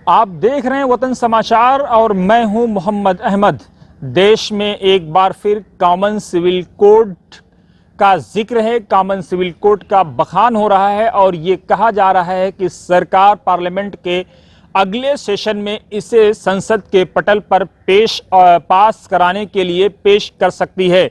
आप देख रहे हैं वतन समाचार और मैं हूं मोहम्मद अहमद। देश में एक बार फिर कॉमन सिविल कोड का जिक्र है, कॉमन सिविल कोड का बखान हो रहा है और ये कहा जा रहा है कि सरकार पार्लियामेंट के अगले सेशन में इसे संसद के पटल पर पास कराने के लिए पेश कर सकती है।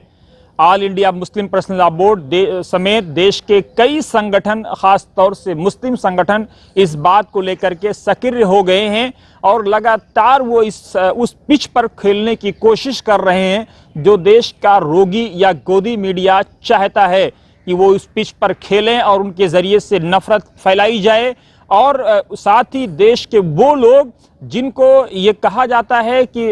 All India Muslim Personal Law board समेत देश के कई संगठन, खास तौर से मुस्लिम संगठन, इस बात को लेकर के सक्रिय हो गए हैं और लगातार वो उस पिच पर खेलने की कोशिश कर रहे हैं जो देश का रोगी या गोदी मीडिया चाहता है कि वो उस पिच पर खेलें और उनके जरिए से नफरत फैलाई जाए। और साथ ही देश के वो लोग जिनको ये कहा जाता है कि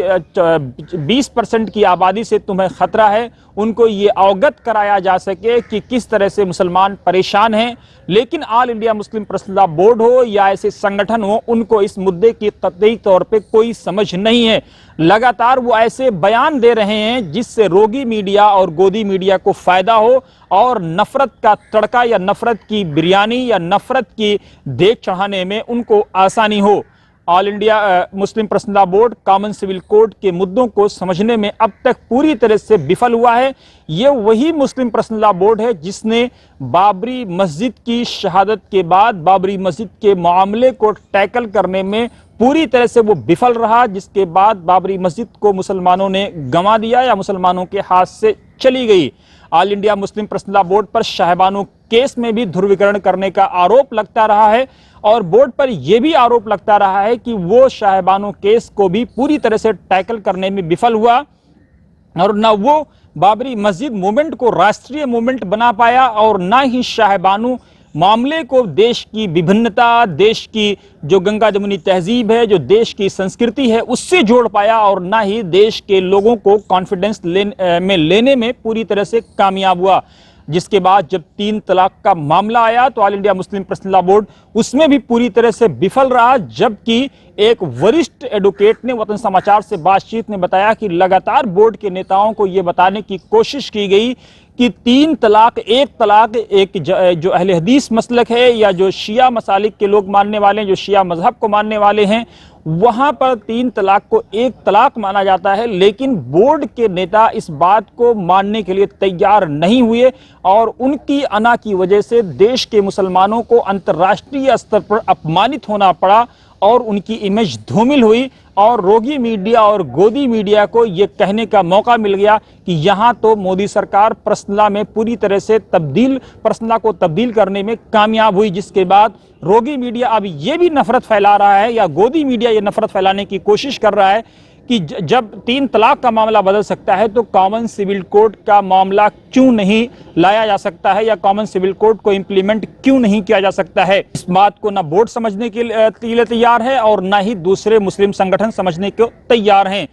20% की आबादी से तुम्हें खतरा है, उनको ये अवगत कराया जा सके कि किस तरह से मुसलमान परेशान हैं। लेकिन all India Muslim Personal Law board हो या ऐसे संगठन हो, उनको इस मुद्दे की कतई तौर पे कोई समझ नहीं है। लगातार वो ऐसे बयान दे रहे हैं जिससे रोगी मीडिया और गोदी मीडिया को फायदा हो और नफरत का तड़का या नफरत की बिरयानी या नफरत की देख चढ़ाने में उनको आसानी हो। All India Muslim Personal Law Board common civil code के मुद्दों को समझने में अब तक पूरी तरह से विफल हुआ है। ये वही मुस्लिम पर्सनल लॉ बोर्ड है जिसने बाबरी मस्जिद की शहादत के बाद बाबरी मस्जिद के मामले को टैकल करने में पूरी तरह से वो विफल रहा, जिसके बाद बाबरी मस्जिद को मुसलमानों ने गंवा दिया या मुसलमानों के हाथ से चली गई। All India Muslim Personal Law board पर शाहबानो केस में भी ध्रुवीकरण करने का आरोप लगता रहा है और बोर्ड पर यह भी आरोप लगता रहा है कि वो शाहबानो केस को भी पूरी तरह से टैकल करने में विफल हुआ और ना वो बाबरी मस्जिद मूवमेंट को राष्ट्रीय मूवमेंट बना पाया और ना ही शाहबानो मामले को देश की विभिन्नता, देश की जो गंगा जमुनी तहजीब है, जो देश की संस्कृति है, उससे जोड़ पाया और ना ही देश के लोगों को कॉन्फिडेंस में लेने में पूरी तरह से कामयाब हुआ। जिसके बाद जब 3 तलाक का मामला आया तो all India Muslim Personal Law board उसमें भी पूरी तरह से विफल रहा, जबकि एक वरिष्ठ एडवोकेट ने वतन समाचार से बातचीत में बताया कि लगातार बोर्ड के नेताओं को यह बताने की कोशिश की गई कि 3 तलाक, 1 तलाक, एक जो अहले हदीस मसलक है या जो शिया मसालिक के लोग मानने वाले हैं, जो शिया मजहब को मानने वाले हैं, वहां पर 3 तलाक को 1 तलाक माना जाता है। लेकिन बोर्ड के नेता इस बात को मानने के लिए तैयार नहीं हुए और उनकी अना की वजह से देश के मुसलमानों को अंतर्राष्ट्रीय स्तर पर अपमानित होना पड़ा और उनकी इमेज धूमिल हुई और रोगी मीडिया और गोदी मीडिया को यह कहने का मौका मिल गया कि यहां तो मोदी सरकार पर्सनल में पूरी तरह से पर्सनल को तब्दील करने में कामयाब हुई। जिसके बाद रोगी मीडिया अब ये भी नफरत फैला रहा है या गोदी मीडिया ये नफरत फैलाने की कोशिश कर रहा है कि जब 3 तलाक का मामला बदल सकता है तो कॉमन सिविल कोड का मामला क्यों नहीं लाया जा सकता है या कॉमन सिविल कोड को इंप्लीमेंट क्यों नहीं किया जा सकता है। इस बात को ना बोर्ड समझने के लिए तैयार है और ना ही दूसरे मुस्लिम संगठन समझने को तैयार हैं।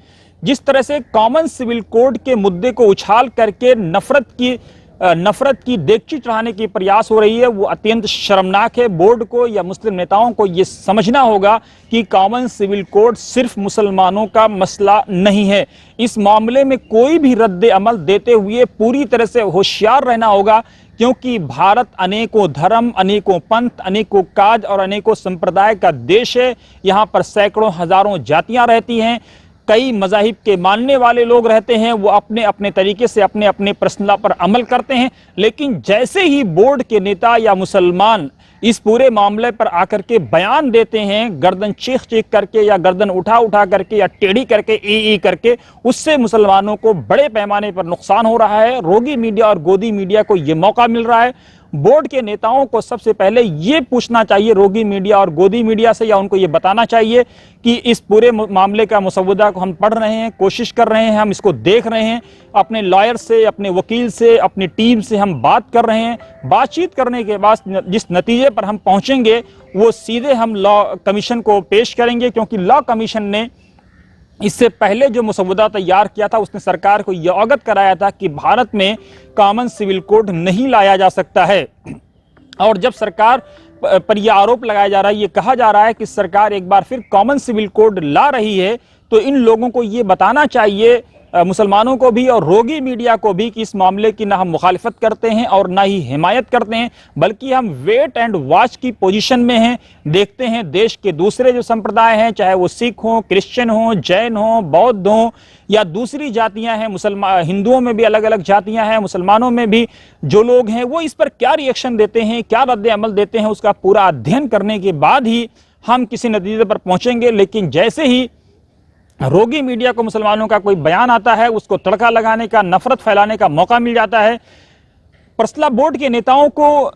जिस तरह से कॉमन सिविल कोड के मुद्दे को उछाल करके नफरत की देगची चढ़ाने की प्रयास हो रही है, वो अत्यंत शर्मनाक है। बोर्ड को या मुस्लिम नेताओं को ये समझना होगा कि कॉमन सिविल कोड सिर्फ मुसलमानों का मसला नहीं है। इस मामले में कोई भी रद्द अमल देते हुए पूरी तरह से होशियार रहना होगा, क्योंकि भारत अनेकों धर्म, अनेकों पंथ, अनेकों काज और अनेकों संप्रदाय का देश है। यहाँ पर सैकड़ों हजारों जातियां रहती हैं, कई मज़ाहिब के मानने वाले लोग रहते हैं, वो अपने अपने तरीके से अपने अपने पर्सनल पर अमल करते हैं। लेकिन जैसे ही बोर्ड के नेता या मुसलमान इस पूरे मामले पर आकर के बयान देते हैं, गर्दन चीख करके या गर्दन उठा करके या टेढ़ी करके ई करके, उससे मुसलमानों को बड़े पैमाने पर नुकसान हो रहा है। रोगी मीडिया और गोदी मीडिया को यह मौका मिल रहा है। बोर्ड के नेताओं को सबसे पहले ये पूछना चाहिए रोगी मीडिया और गोदी मीडिया से, या उनको ये बताना चाहिए कि इस पूरे मामले का मुसव्वदा को हम पढ़ रहे हैं, कोशिश कर रहे हैं, हम इसको देख रहे हैं, अपने लॉयर से, अपने वकील से, अपनी टीम से हम बात कर रहे हैं। बातचीत करने के बाद जिस नतीजे पर हम पहुंचेंगे वो सीधे हम लॉ कमीशन को पेश करेंगे, क्योंकि लॉ कमीशन ने इससे पहले जो मसौदा तैयार किया था उसने सरकार को यह अवगत कराया था कि भारत में कॉमन सिविल कोड नहीं लाया जा सकता है। और जब सरकार पर यह आरोप लगाया जा रहा है, ये कहा जा रहा है कि सरकार एक बार फिर कॉमन सिविल कोड ला रही है, तो इन लोगों को ये बताना चाहिए मुसलमानों को भी और रोगी मीडिया को भी कि इस मामले की ना हम मुखालिफत करते हैं और ना ही हिमायत करते हैं, बल्कि हम वेट एंड वॉच की पोजीशन में हैं। देखते हैं देश के दूसरे जो संप्रदाय हैं, चाहे वो सिख हों, क्रिश्चियन हों, जैन हों, बौद्ध हों या दूसरी जातियां हैं, मुसलमान हिंदुओं में भी अलग अलग जातियां हैं, मुसलमानों में भी जो लोग हैं, वो इस पर क्या रिएक्शन देते हैं, क्या रद्द अमल देते हैं, उसका पूरा अध्ययन करने के बाद ही हम किसी नतीजे पर पहुंचेंगे। लेकिन जैसे ही रोगी मीडिया को मुसलमानों का कोई बयान आता है, उसको तड़का लगाने का, नफरत फैलाने का मौका मिल जाता है। परसला बोर्ड के नेताओं को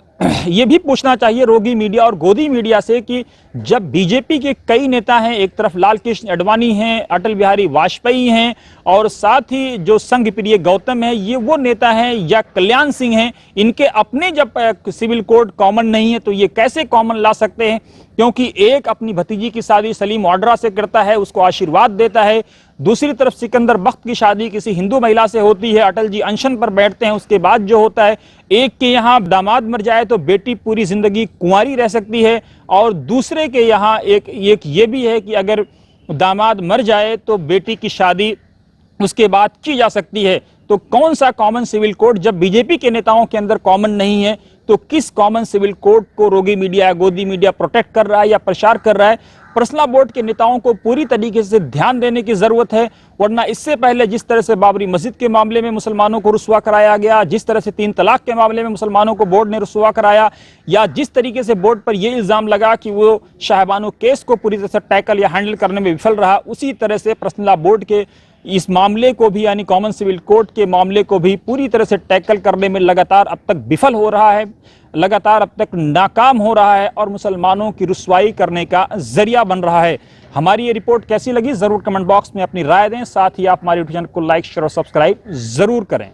यह भी पूछना चाहिए रोगी मीडिया और गोदी मीडिया से कि जब बीजेपी के कई नेता हैं, एक तरफ लाल कृष्ण आडवाणी हैं, अटल बिहारी वाजपेयी हैं और साथ ही जो संघ प्रिय गौतम है, ये वो नेता हैं, या कल्याण सिंह हैं, इनके अपने जब सिविल कोड कॉमन नहीं है तो ये कैसे कॉमन ला सकते हैं? क्योंकि एक अपनी भतीजी की शादी सलीम ऑड्रा से करता है, उसको आशीर्वाद देता है, दूसरी तरफ सिकंदर बख्त की शादी किसी हिंदू महिला से होती है, अटल जी अनशन पर बैठते हैं, उसके बाद जो होता है, एक के यहाँ दामाद मर जाए तो बेटी पूरी जिंदगी कुंवारी रह सकती है और दूसरे के यहाँ एक ये भी है कि अगर दामाद मर जाए तो बेटी की शादी उसके बाद की जा सकती है। तो कौन सा कॉमन सिविल कोड जब बीजेपी के नेताओं के अंदर कॉमन नहीं है, तो किस कॉमन सिविल कोड को रोगी मीडिया, गोदी मीडिया प्रोटेक्ट कर रहा है या प्रचार कर रहा है? परसला बोर्ड के नेताओं को पूरी तरीके से ध्यान देने की जरूरत है, वरना इससे पहले जिस तरह से बाबरी मस्जिद के मामले में मुसलमानों को रुस्वा कराया गया, जिस तरह से 3 तलाक के मामले में मुसलमानों को बोर्ड ने रुस्वा कराया, या जिस तरीके से बोर्ड पर यह इल्जाम लगा कि वो शाहबानो केस को पूरी तरह से टैकल या हैंडल करने में विफल रहा, उसी तरह से परसला बोर्ड के इस मामले को भी, यानी कॉमन सिविल कोड के मामले को भी पूरी तरह से टैकल करने में लगातार अब तक विफल हो रहा है, लगातार अब तक नाकाम हो रहा है और मुसलमानों की रुस्वाई करने का जरिया बन रहा है। हमारी ये रिपोर्ट कैसी लगी जरूर कमेंट बॉक्स में अपनी राय दें। साथ ही आप हमारे यूट्यूब चैनल को लाइक, शेयर और सब्सक्राइब जरूर करें।